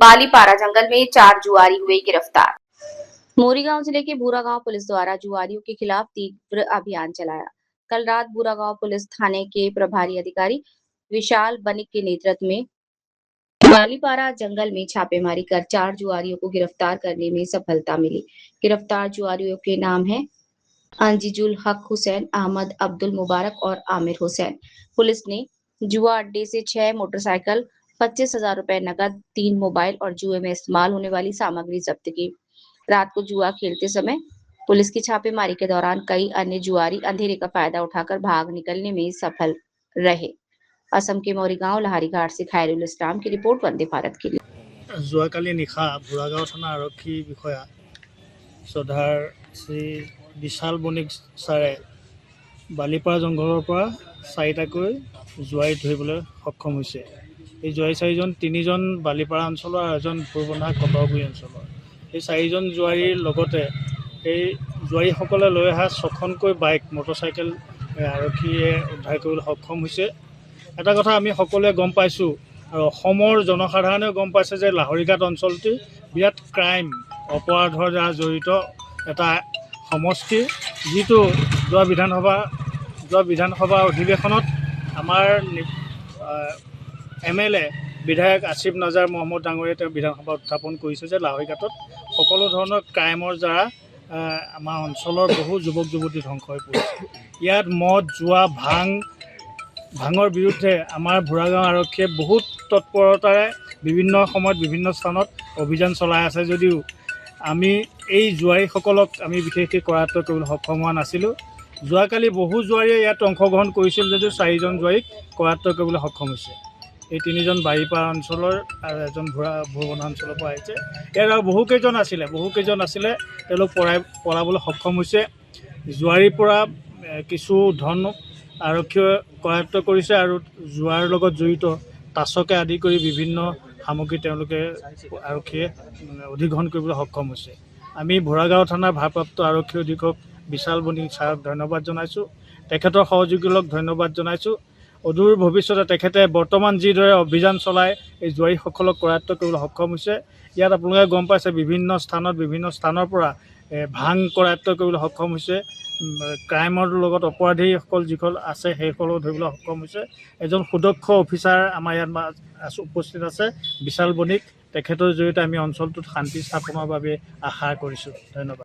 बालीपारा जंगल में 4 जुआरी हुए गिरफ्तार। मोरीगांव जिले के बूरागांव पुलिस द्वारा जुआरियों के खिलाफ तीव्र अभियान चलाया। कल रात बूरागांव पुलिस थाने के प्रभारी अधिकारी विशाल बनिक के नेतृत्व में बालीपारा जंगल में छापेमारी कर 4 जुआरियों को गिरफ्तार करने में सफलता मिली। गिरफ्तार जुआरियों के नाम हैं अंजिजुल हक हुसैन, अहमद अब्दुल मुबारक और आमिर हुसैन। पुलिस ने जुआ अड्डे से 6 मोटरसाइकिल, 25,000 रुपए नकद, 3 मोबाइल और जुए में इस्तेमाल होने वाली सामग्री जब्त की। रात को जुआ खेलते समय पुलिस की छापेमारी के दौरान कई अन्य जुआरी अंधेरे का फायदा उठाकर भाग निकलने में सफल रहे। असम के मोरीगांव लहारी घाट से खायरुल इस्लाम की रिपोर्ट, वंदे भारत के लिए। যোৱাকালি নিশা বুঢ়াগাঁও থানা আৰক্ষী বিষয়া শ্ৰদ্ধাৰ শ্ৰী বিশাল বণিক ছাৰে বালিপাৰা জংঘলৰ পৰা 4টাকৈ জুৱাৰী ধৰিবলৈ সক্ষম হৈছে। এই জুৱাৰী 4জন, 3জন বালিপাৰা অঞ্চলৰ আৰু এজন ভোৰবন্ধা কটৰগুৰি অঞ্চলৰ। এই 4জন জুৱাৰীৰ লগতে এই জুৱাৰীসকলে লৈ অহা 6খনকৈ বাইক, মটৰচাইকেল আৰক্ষীয়ে উদ্ধাৰ কৰিবলৈ সক্ষম হৈছে। এটা কথা আমি সকলোৱে গম পাইছোঁ আৰু অসমৰ জনসাধাৰণেও গম পাইছে যে লাহৰীঘাট অঞ্চলটি বিৰাট ক্ৰাইম, অপৰাধৰ দ্বাৰা জড়িত এটা সমষ্টি, যিটো যোৱা বিধানসভা অধিৱেশনত আমাৰ MLA বিধায়ক আসিফ নাজাৰ মহম্মদ ডাঙৰীয়াই তেওঁ বিধানসভাত উত্থাপন কৰিছে যে লাহৰীঘাটত সকলো ধৰণৰ ক্ৰাইমৰ দ্বাৰা আমাৰ অঞ্চলৰ বহু যুৱক যুৱতী ধ্বংস হৈ পৰিছে। ইয়াত মদ, জুৱা, ভাঙৰ বিৰুদ্ধে আমাৰ বুঢ়াগাঁও আৰক্ষীয়ে বহুত তৎপৰতাৰে বিভিন্ন সময়ত বিভিন্ন স্থানত অভিযান চলাই আছে যদিও আমি এই জুৱাৰীসকলক আমি বিশেষকৈ কৰায়ত্ব কৰিবলৈ সক্ষম হোৱা নাছিলোঁ। যোৱাকালি বহু জুৱাৰীয়ে ইয়াত অংশগ্ৰহণ কৰিছিল যদিও 4জন জুৱাৰীক কৰায়ত্ব কৰিবলৈ সক্ষম হৈছে। এই 3জন বাৰীপাৰা অঞ্চলৰ আৰু এজন ভোৰবন্ধা অঞ্চলৰ পৰা আহিছে। ইয়াত আৰু বহুকেইজন আছিলে তেওঁলোক পলাবলৈ সক্ষম হৈছে। জুৱাৰীৰ পৰা কিছু ধন আৰক্ষীয়ে কৰায়ত্ব কৰিছে আৰু জুৱাৰ লগত জড়িত তাছকে আদি কৰি বিভিন্ন সামগ্ৰী তেওঁলোকে আৰক্ষীয়ে অধিগ্ৰহণ কৰিবলৈ সক্ষম হৈছে। আমি বুঢ়াগাঁও থানাৰ ভাৰপ্ৰাপ্ত আৰক্ষী অধীক্ষক বিশাল বণিক ছাৰক ধন্যবাদ জনাইছোঁ, তেখেতৰ সহযোগীসকলক ধন্যবাদ জনাইছোঁ। অদূৰ ভৱিষ্যতে তেখেতে বৰ্তমান যিদৰে অভিযান চলাই এই জুৱাৰীসকলক কৰায়ত্ব কৰিবলৈ সক্ষম হৈছে। ইয়াত আপোনালোকে গম পাইছে বিভিন্ন স্থানৰ পৰা ভাং কৰায়ত্ব কৰিবলৈ সক্ষম হৈছে। ক্ৰাইমৰ লগত অপৰাধীসকল যিসকল আছে সেইসকলক ধৰিবলৈ সক্ষম হৈছে। এজন সুদক্ষ অফিচাৰ আমাৰ ইয়াত উপস্থিত আছে, বিশাল বণিক, তেখেতৰ জৰিয়তে আমি অঞ্চলটোত শান্তি স্থাপনৰ বাবে আশা কৰিছোঁ। ধন্যবাদ।